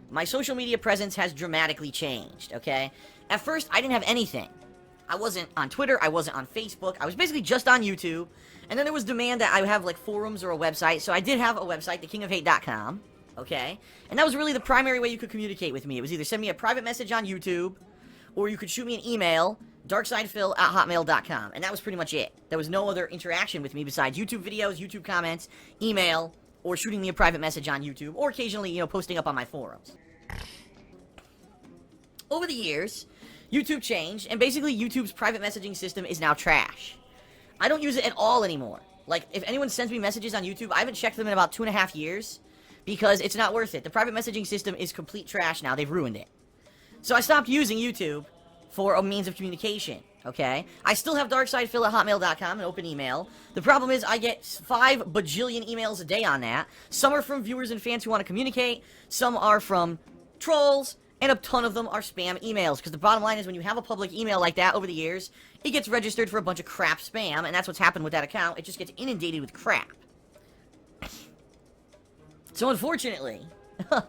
my social media presence has dramatically changed, okay? At first, I didn't have anything. I wasn't on Twitter, I wasn't on Facebook, I was basically just on YouTube, and then there was demand that I have, like, forums or a website, so I did have a website, thekingofhate.com, okay? And that was really the primary way you could communicate with me. It was either send me a private message on YouTube, or you could shoot me an email, darksidefil@hotmail.com, and that was pretty much it. There was no other interaction with me besides YouTube videos, YouTube comments, email, or shooting me a private message on YouTube, or occasionally, you know, posting up on my forums. Over the years, YouTube changed, and basically YouTube's private messaging system is now trash. I don't use it at all anymore. Like, if anyone sends me messages on YouTube, I haven't checked them in about 2.5 years, because it's not worth it. The private messaging system is complete trash now. They've ruined it. So I stopped using YouTube for a means of communication, okay? I still have darksidefil@hotmail.com, an open email. The problem is I get 5 bajillion emails a day on that. Some are from viewers and fans who want to communicate. Some are from trolls. And a ton of them are spam emails. Because the bottom line is when you have a public email like that over the years, it gets registered for a bunch of crap spam. And that's what's happened with that account. It just gets inundated with crap. So unfortunately, it's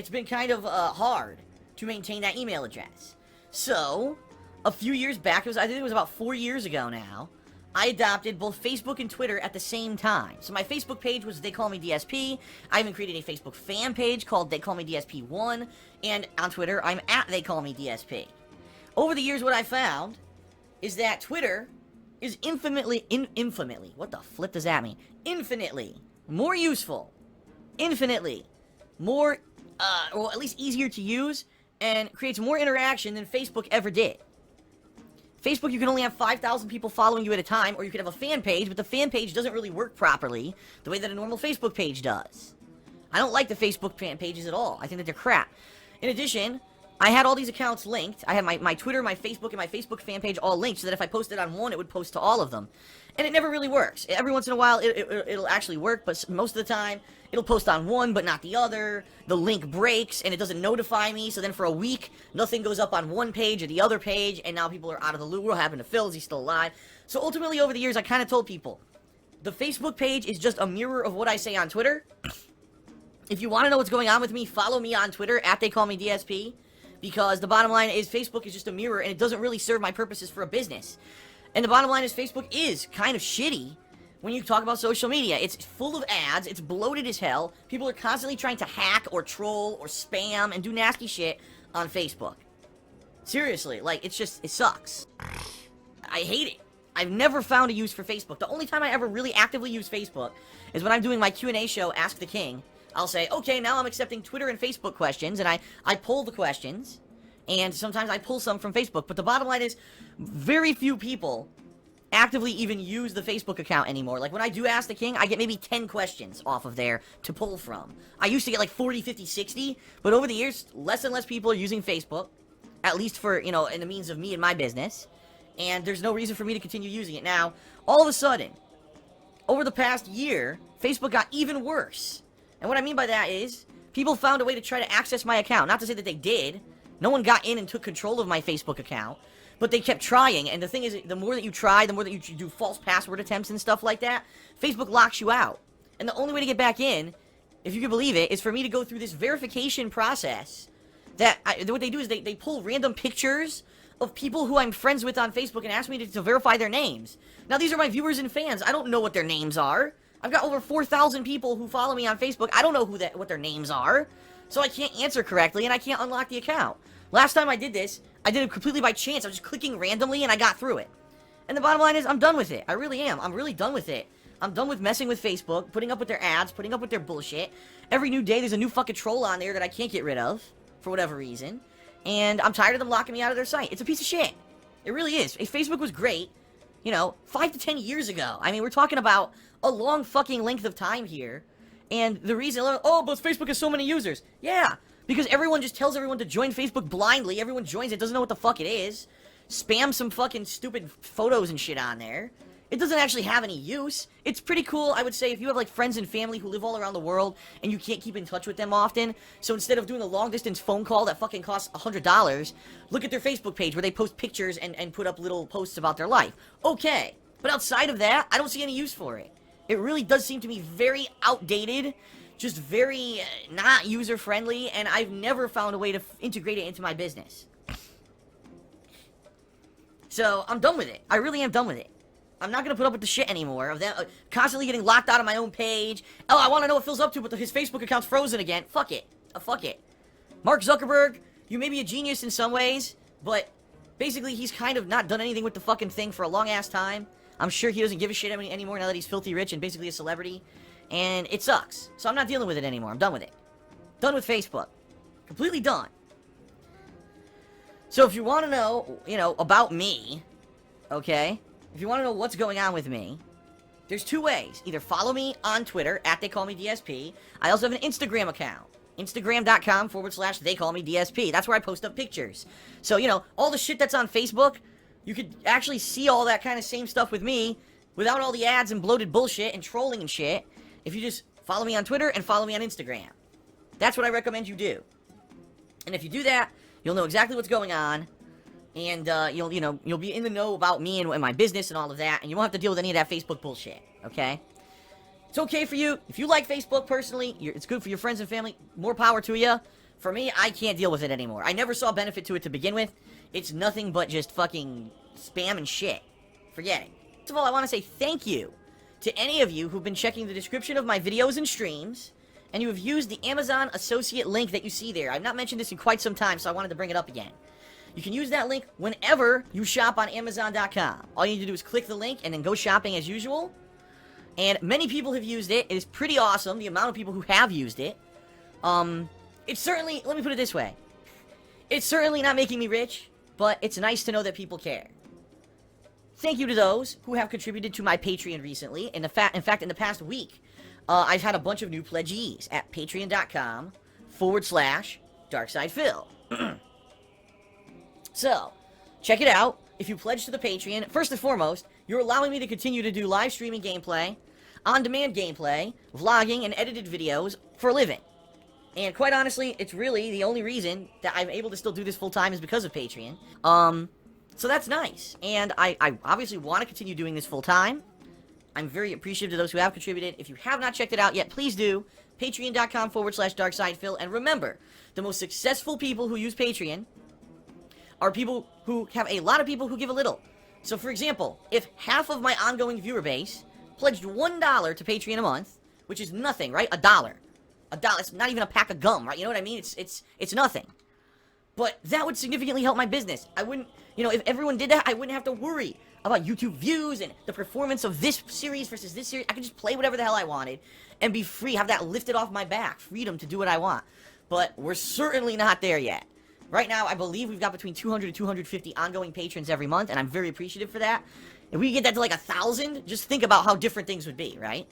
been kind of hard to maintain that email address. So, a few years back, I think it was about 4 years ago now, I adopted both Facebook and Twitter at the same time. So my Facebook page was They Call Me DSP. I even created a Facebook fan page called They Call Me DSP1. And on Twitter, I'm at They Call Me DSP. Over the years, what I found is that Twitter is infinitely, what the flip does that mean? Infinitely more useful. Infinitely more, or at least easier to use, and creates more interaction than Facebook ever did. Facebook, you can only have 5,000 people following you at a time, or you could have a fan page, but the fan page doesn't really work properly the way that a normal Facebook page does. I don't like the Facebook fan pages at all. I think that they're crap. In addition, I had all these accounts linked. I had my Twitter, my Facebook, and my Facebook fan page all linked, so that if I posted on one, it would post to all of them. And it never really works. Every once in a while, it'll actually work, but most of the time, it'll post on one, but not the other. The link breaks, and it doesn't notify me, so then for a week, nothing goes up on one page or the other page, and now people are out of the loop. What happened to Phil? Is he still alive? So ultimately, over the years, I kind of told people, the Facebook page is just a mirror of what I say on Twitter. If you want to know what's going on with me, follow me on Twitter, @TheyCallMeDSP, because the bottom line is Facebook is just a mirror, and it doesn't really serve my purposes for a business. And the bottom line is Facebook is kind of shitty when you talk about social media. It's full of ads, it's bloated as hell, people are constantly trying to hack or troll or spam and do nasty shit on Facebook. Seriously, like, it sucks. I hate it. I've never found a use for Facebook. The only time I ever really actively use Facebook is when I'm doing my Q&A show, Ask the King. I'll say, okay, now I'm accepting Twitter and Facebook questions, and I pull the questions, and sometimes I pull some from Facebook, but the bottom line is, very few people actively even use the Facebook account anymore. Like, when I do Ask the King, I get maybe 10 questions off of there to pull from. I used to get like 40, 50, 60, but over the years, less and less people are using Facebook, at least for, you know, in the means of me and my business, and there's no reason for me to continue using it. Now, all of a sudden, over the past year, Facebook got even worse. And what I mean by that is, people found a way to try to access my account. Not to say that they did. No one got in and took control of my Facebook account. But they kept trying, and the thing is, the more that you try, the more that you do false password attempts and stuff like that, Facebook locks you out. And the only way to get back in, if you can believe it, is for me to go through this verification process. What they do is they pull random pictures of people who I'm friends with on Facebook and ask me to verify their names. Now, these are my viewers and fans. I don't know what their names are. I've got over 4,000 people who follow me on Facebook. I don't know what their names are. So I can't answer correctly, and I can't unlock the account. Last time I did this, I did it completely by chance. I was just clicking randomly, and I got through it. And the bottom line is, I'm done with it. I really am. I'm really done with it. I'm done with messing with Facebook, putting up with their ads, putting up with their bullshit. Every new day, there's a new fucking troll on there that I can't get rid of, for whatever reason. And I'm tired of them locking me out of their site. It's a piece of shit. It really is. If Facebook was great, you know, 5 to 10 years ago. I mean, we're talking about a long fucking length of time here. And the reason, oh, but Facebook has so many users. Yeah, because everyone just tells everyone to join Facebook blindly. Everyone joins it, doesn't know what the fuck it is. Spam some fucking stupid photos and shit on there. It doesn't actually have any use. It's pretty cool, I would say, if you have, like, friends and family who live all around the world and you can't keep in touch with them often. So instead of doing a long-distance phone call that fucking costs $100, look at their Facebook page where they post pictures and put up little posts about their life. Okay, but outside of that, I don't see any use for it. It really does seem to me very outdated just very not user-friendly, and I've never found a way to integrate it into my business. So, I'm done with it. I really am done with it. I'm not gonna put up with the shit anymore of them constantly getting locked out of my own page. Oh, I want to know what Phil's up to, but his Facebook account's frozen again. Fuck it. Fuck it. Mark Zuckerberg, you may be a genius in some ways, but basically he's kind of not done anything with the fucking thing for a long-ass time. I'm sure he doesn't give a shit anymore now that he's filthy rich and basically a celebrity. And it sucks. So I'm not dealing with it anymore. I'm done with it. Done with Facebook. Completely done. So if you want to know, about me, okay? If you want to know what's going on with me, there's two ways. Either follow me on Twitter, @TheyCallMeDSP. I also have an Instagram account. Instagram.com/TheyCallMeDSP. That's where I post up pictures. So, all the shit that's on Facebook, you could actually see all that kind of same stuff with me without all the ads and bloated bullshit and trolling and shit if you just follow me on Twitter and follow me on Instagram. That's what I recommend you do. And if you do that, you'll know exactly what's going on, and you'll be in the know about me and my business and all of that, and you won't have to deal with any of that Facebook bullshit, okay? It's okay for you. If you like Facebook personally, it's good for your friends and family. More power to you. For me, I can't deal with it anymore. I never saw benefit to it to begin with. It's nothing but just fucking spam and shit. Forget it. First of all, I want to say thank you to any of you who've been checking the description of my videos and streams, and you have used the Amazon associate link that you see there. I've not mentioned this in quite some time, so I wanted to bring it up again. You can use that link whenever you shop on Amazon.com. All you need to do is click the link and then go shopping as usual. And many people have used it. It is pretty awesome, the amount of people who have used it. It's certainly, let me put it this way. It's certainly not making me rich, but it's nice to know that people care. Thank you to those who have contributed to my Patreon recently. In fact, in the past week, I've had a bunch of new pledgees at patreon.com/DarksidePhil. So, check it out. If you pledge to the Patreon, first and foremost, you're allowing me to continue to do live streaming gameplay, on-demand gameplay, vlogging, and edited videos for a living. And quite honestly, it's really the only reason that I'm able to still do this full-time is because of Patreon. So that's nice. And I obviously want to continue doing this full-time. I'm very appreciative to those who have contributed. If you have not checked it out yet, please do. Patreon.com/DarksidePhil. And remember, the most successful people who use Patreon are people who have a lot of people who give a little. So, for example, if half of my ongoing viewer base pledged $1 to Patreon a month, which is nothing, right? $1. It's not even a pack of gum, right? You know what I mean? It's nothing. But that would significantly help my business. I wouldn't, if everyone did that, I wouldn't have to worry about YouTube views and the performance of this series versus this series. I could just play whatever the hell I wanted and be free, have that lifted off my back, freedom to do what I want. But we're certainly not there yet. Right now, I believe we've got between 200 to 250 ongoing patrons every month, and I'm very appreciative for that. If we get that to like 1,000, just think about how different things would be, right?